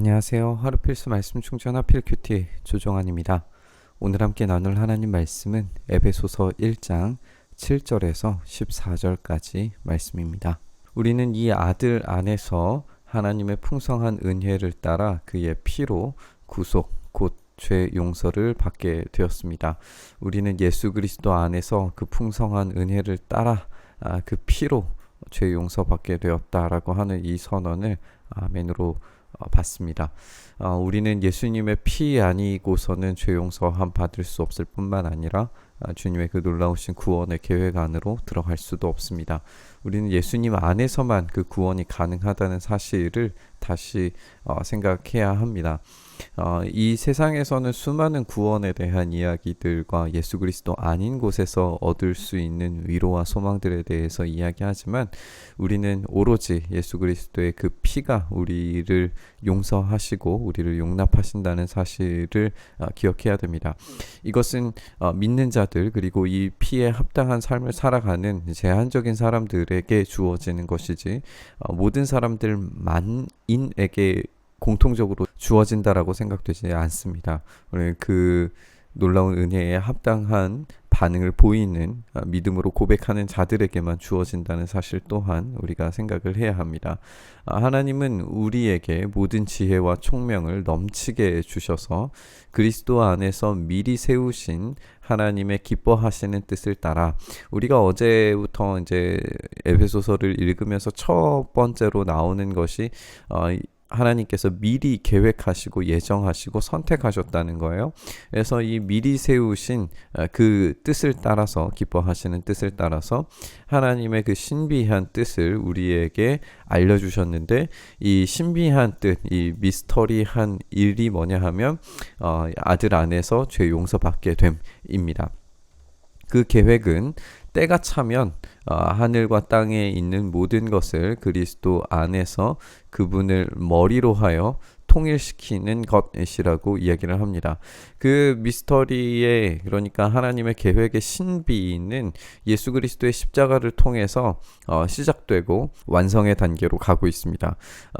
안녕하세요. 하루 필수 말씀 충전 하필 큐티 조정환입니다. 오늘 함께 나눌 하나님 말씀은 에베소서 1장 7절에서 14절까지 말씀입니다. 우리는 이 아들 안에서 하나님의 풍성한 은혜를 따라 그의 피로 구속 곧 죄 용서를 받게 되었습니다. 우리는 예수 그리스도 안에서 그 풍성한 은혜를 따라 그 피로 죄 용서받게 되었다라고 하는 이 선언을 아멘으로 받습니다. 우리는 예수님의 피 아니고서는 죄 용서함 받을 수 없을 뿐만 아니라 주님의 그 놀라우신 구원의 계획 안으로 들어갈 수도 없습니다. 우리는 예수님 안에서만 그 구원이 가능하다는 사실을 다시 생각해야 합니다. 이 세상에서는 수많은 구원에 대한 이야기들과 예수 그리스도 아닌 곳에서 얻을 수 있는 위로와 소망들에 대해서 이야기하지만 우리는 오로지 예수 그리스도의 그 피가 우리를 용서하시고 우리를 용납하신다는 사실을 기억해야 됩니다. 이것은 믿는 자들 그리고 이 피에 합당한 삶을 살아가는 제한적인 사람들에게 주어지는 것이지 모든 사람들 만인에게 공통적으로 주어진다라고 생각되지 않습니다. 그 놀라운 은혜에 합당한 반응을 보이는 믿음으로 고백하는 자들에게만 주어진다는 사실 또한 우리가 생각을 해야 합니다. 하나님은 우리에게 모든 지혜와 총명을 넘치게 주셔서 그리스도 안에서 미리 세우신 하나님의 기뻐하시는 뜻을 따라 우리가 어제부터 이제 에베소서를 읽으면서 첫 번째로 나오는 것이 하나님께서 미리 계획하시고 예정하시고 선택하셨다는 거예요. 그래서 이 미리 세우신 그 뜻을 따라서 기뻐하시는 뜻을 따라서 하나님의 그 신비한 뜻을 우리에게 알려주셨는데 이 신비한 뜻, 이 미스터리한 일이 뭐냐 하면 아들 안에서 죄 용서받게 됨입니다. 그 계획은 때가 차면 하늘과 땅에 있는 모든 것을 그리스도 안에서 그분을 머리로 하여 통일시키는 것이라고 이야기를 합니다. 그 미스터리의 그러니까 하나님의 계획의 신비는 예수 그리스도의 십자가를 통해서 시작되고 완성의 단계로 가고 있습니다.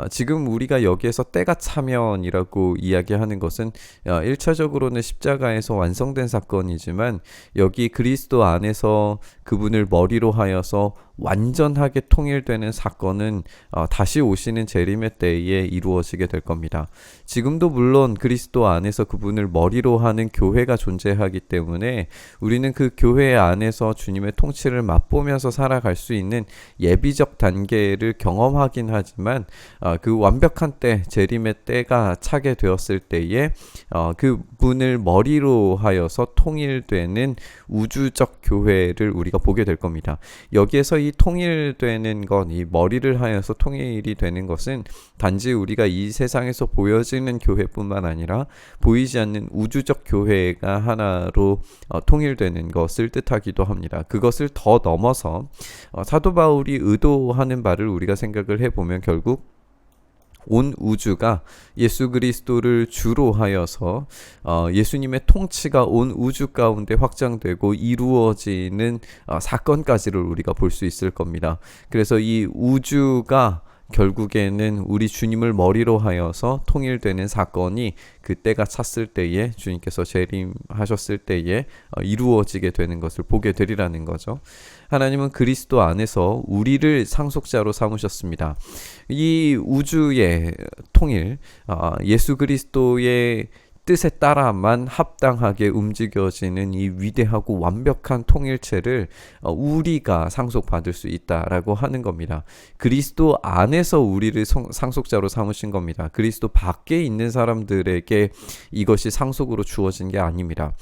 지금 우리가 여기에서 때가 차면이라고 이야기하는 것은 1차적으로는 십자가에서 완성된 사건이지만 여기 그리스도 안에서 그분을 머리로 하여서 완전하게 통일되는 사건은 다시 오시는 재림의 때에 이루어지게 될 겁니다. 지금도 물론 그리스도 안에서 그분을 머리로 하는 교회가 존재하기 때문에 우리는 그 교회 안에서 주님의 통치를 맛보면서 살아갈 수 있는 예비적 단계를 경험하긴 하지만 그 완벽한 때, 재림의 때가 차게 되었을 때에 그분을 머리로 하여서 통일되는 우주적 교회를 우리가 보게 될 겁니다. 여기에서 이 통일되는 것, 이 머리를 하여서 통일이 되는 것은 단지 우리가 이 세상에서 보여지는 교회뿐만 아니라 보이지 않는 우주적 교회가 하나로 통일되는 것을 뜻하기도 합니다. 그것을 더 넘어서 사도 바울이 의도하는 바를 우리가 생각을 해보면 결국 온 우주가 예수 그리스도를 주로 하여서 예수님의 통치가 온 우주 가운데 확장되고 이루어지는 사건까지를 우리가 볼 수 있을 겁니다. 그래서 이 우주가 결국에는 우리 주님을 머리로 하여서 통일되는 사건이 그때가 찼을 때에 주님께서 재림하셨을 때에 이루어지게 되는 것을 보게 되리라는 거죠. 하나님은 그리스도 안에서 우리를 상속자로 삼으셨습니다. 이 우주의 통일, 예수 그리스도의 뜻에 따라만 합당하게 움직여지는 이 위대하고 완벽한 통일체를 우리가 상속받을 수 있다라고 하는 겁니다. 그리스도 안에서 우리를 상속자로 삼으신 겁니다. 그리스도 밖에 있는 사람들에게 이것이 상속으로 주어진 게 아닙니다.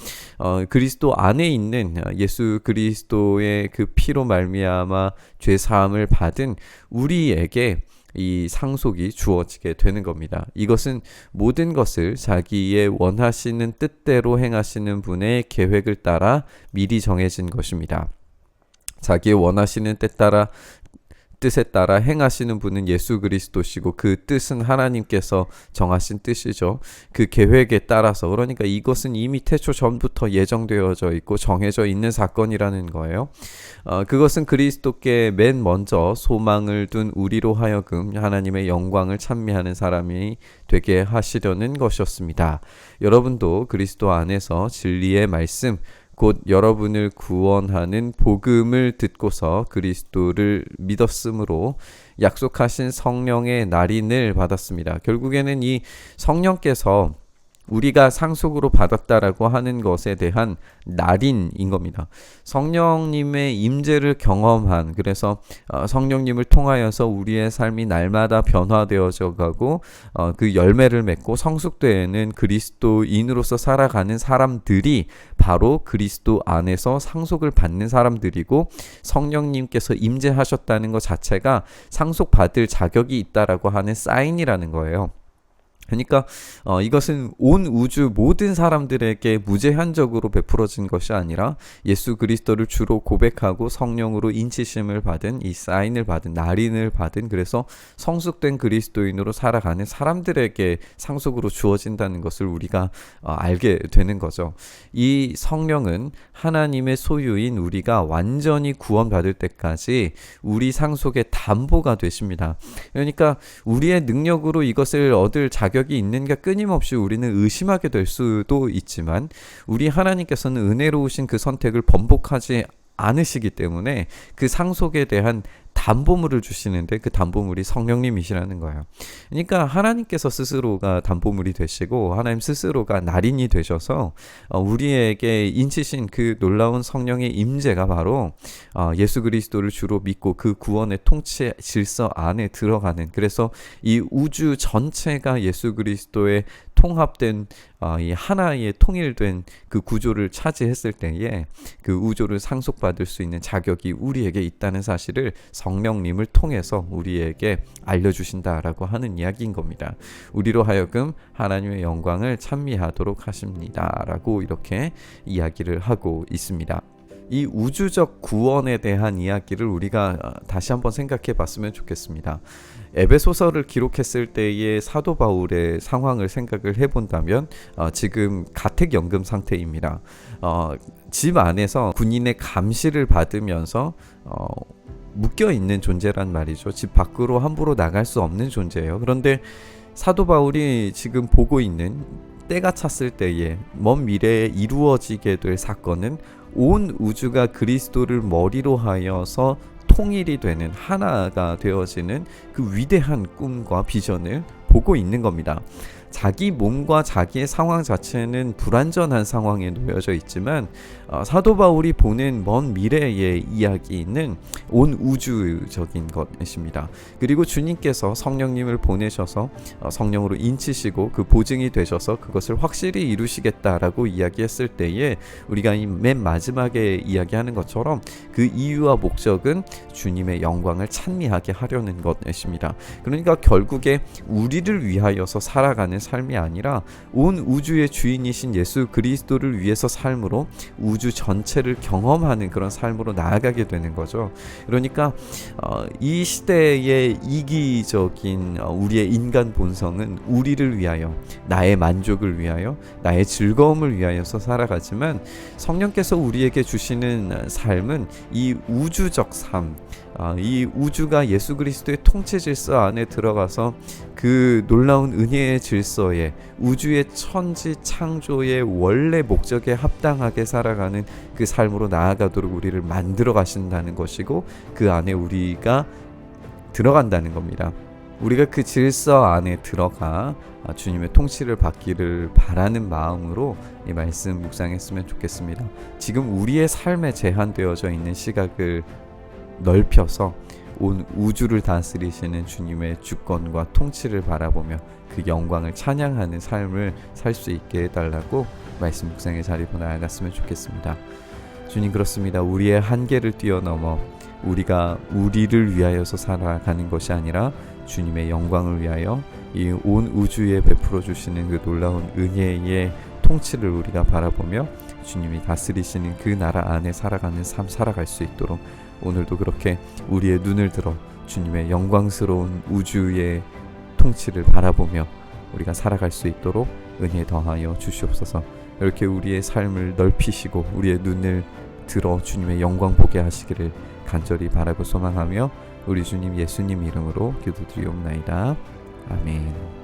그리스도 안에 있는 예수 그리스도의 그 피로 말미암아 죄 사함을 받은 우리에게 이 상속이 주어지게 되는 겁니다. 이것은 모든 것을 자기의 원하시는 뜻대로 행하시는 분의 계획을 따라 미리 정해진 것입니다. 자기의 원하시는 뜻에 따라 행하시는 분은 예수 그리스도시고 그 뜻은 하나님께서 정하신 뜻이죠. 그 계획에 따라서, 그러니까 이것은 이미 태초 전부터 예정되어져 있고 정해져 있는 사건이라는 거예요. 그것은 그리스도께 맨 먼저 소망을 둔 우리로 하여금 하나님의 영광을 찬미하는 사람이 되게 하시려는 것이었습니다. 여러분도 그리스도 안에서 진리의 말씀, 곧 여러분을 구원하는 복음을 듣고서 그리스도를 믿었으므로 약속하신 성령의 날인을 받았습니다. 결국에는 이 성령께서 우리가 상속으로 받았다라고 하는 것에 대한 날인인 겁니다. 성령님의 임재를 경험한, 그래서 성령님을 통하여서 우리의 삶이 날마다 변화되어져 가고 그 열매를 맺고 성숙되는 그리스도인으로서 살아가는 사람들이 바로 그리스도 안에서 상속을 받는 사람들이고, 성령님께서 임재하셨다는 것 자체가 상속받을 자격이 있다라고 하는 사인이라는 거예요. 그러니까 이것은 온 우주 모든 사람들에게 무제한적으로 베풀어진 것이 아니라 예수 그리스도를 주로 고백하고 성령으로 인치심을 받은, 이 사인을 받은, 날인을 받은, 그래서 성숙된 그리스도인으로 살아가는 사람들에게 상속으로 주어진다는 것을 우리가 알게 되는 거죠. 이 성령은 하나님의 소유인 우리가 완전히 구원받을 때까지 우리 상속의 담보가 되십니다. 그러니까 우리의 능력으로 이것을 얻을 자격이 있는가 끊임없이 우리는 의심하게 될 수도 있지만, 우리 하나님께서는 은혜로우신 그 선택을 번복하지 않으시기 때문에 그 상속에 대한 담보물을 주시는데, 그 담보물이 성령님이시라는 거예요. 그러니까 하나님께서 스스로가 담보물이 되시고 하나님 스스로가 날인이 되셔서 우리에게 인치신 그 놀라운 성령의 임재가 바로 예수 그리스도를 주로 믿고 그 구원의 통치 질서 안에 들어가는, 그래서 이 우주 전체가 예수 그리스도의 통합된 이 하나의 통일된 그 구조를 차지했을 때에 그 우주를 상속받을 수 있는 자격이 우리에게 있다는 사실을 성령님을 통해서 우리에게 알려주신다라고 하는 이야기인 겁니다. 우리로 하여금 하나님의 영광을 찬미하도록 하십니다 라고 이렇게 이야기를 하고 있습니다. 이 우주적 구원에 대한 이야기를 우리가 다시 한번 생각해 봤으면 좋겠습니다. 에베소서를 기록했을 때의 사도 바울의 상황을 생각을 해본다면 지금 가택연금 상태입니다. 집 안에서 군인의 감시를 받으면서 묶여있는 존재란 말이죠. 집 밖으로 함부로 나갈 수 없는 존재예요. 그런데 사도 바울이 지금 보고 있는, 때가 찼을 때에 먼 미래에 이루어지게 될 사건은 온 우주가 그리스도를 머리로 하여서 통일이 되는, 하나가 되어지는 그 위대한 꿈과 비전을 보고 있는 겁니다. 자기 몸과 자기의 상황 자체는 불완전한 상황에 놓여져 있지만 사도 바울이 보는 먼 미래의 이야기는 온 우주적인 것입니다. 그리고 주님께서 성령님을 보내셔서 성령으로 인치시고 그 보증이 되셔서 그것을 확실히 이루시겠다라고 이야기했을 때에 우리가 맨 마지막에 이야기하는 것처럼 그 이유와 목적은 주님의 영광을 찬미하게 하려는 것입니다. 그러니까 결국에 우리를 위하여서 살아가는 삶이 아니라 온 우주의 주인이신 예수 그리스도를 위해서 삶으로 우주 전체를 경험하는 그런 삶으로 나아가게 되는 거죠. 그러니까 이 시대의 이기적인 우리의 인간 본성은 우리를 위하여, 나의 만족을 위하여, 나의 즐거움을 위하여서 살아가지만 성령께서 우리에게 주시는 삶은 이 우주적 삶, 이 우주가 예수 그리스도의 통치 질서 안에 들어가서 그 놀라운 은혜의 질서에, 우주의 천지 창조의 원래 목적에 합당하게 살아가는 그 삶으로 나아가도록 우리를 만들어 가신다는 것이고, 그 안에 우리가 들어간다는 겁니다. 우리가 그 질서 안에 들어가 주님의 통치를 받기를 바라는 마음으로 이 말씀 묵상했으면 좋겠습니다. 지금 우리의 삶에 제한되어져 있는 시각을 넓혀서 온 우주를 다스리시는 주님의 주권과 통치를 바라보며 그 영광을 찬양하는 삶을 살 수 있게 해달라고 말씀 묵상의 자리로 나아갔으면 좋겠습니다. 주님, 그렇습니다. 우리의 한계를 뛰어넘어 우리가 우리를 위하여서 살아가는 것이 아니라 주님의 영광을 위하여 이 온 우주에 베풀어 주시는 그 놀라운 은혜의 통치를 우리가 바라보며 주님이 다스리시는 그 나라 안에 살아가는 삶 살아갈 수 있도록 오늘도 그렇게 우리의 눈을 들어 주님의 영광스러운 우주의 통치를 바라보며 우리가 살아갈 수 있도록 은혜 더하여 주시옵소서. 이렇게 우리의 삶을 넓히시고 우리의 눈을 들어 주님의 영광 보게 하시기를 간절히 바라고 소망하며 우리 주님 예수님 이름으로 기도드리옵나이다. 아멘.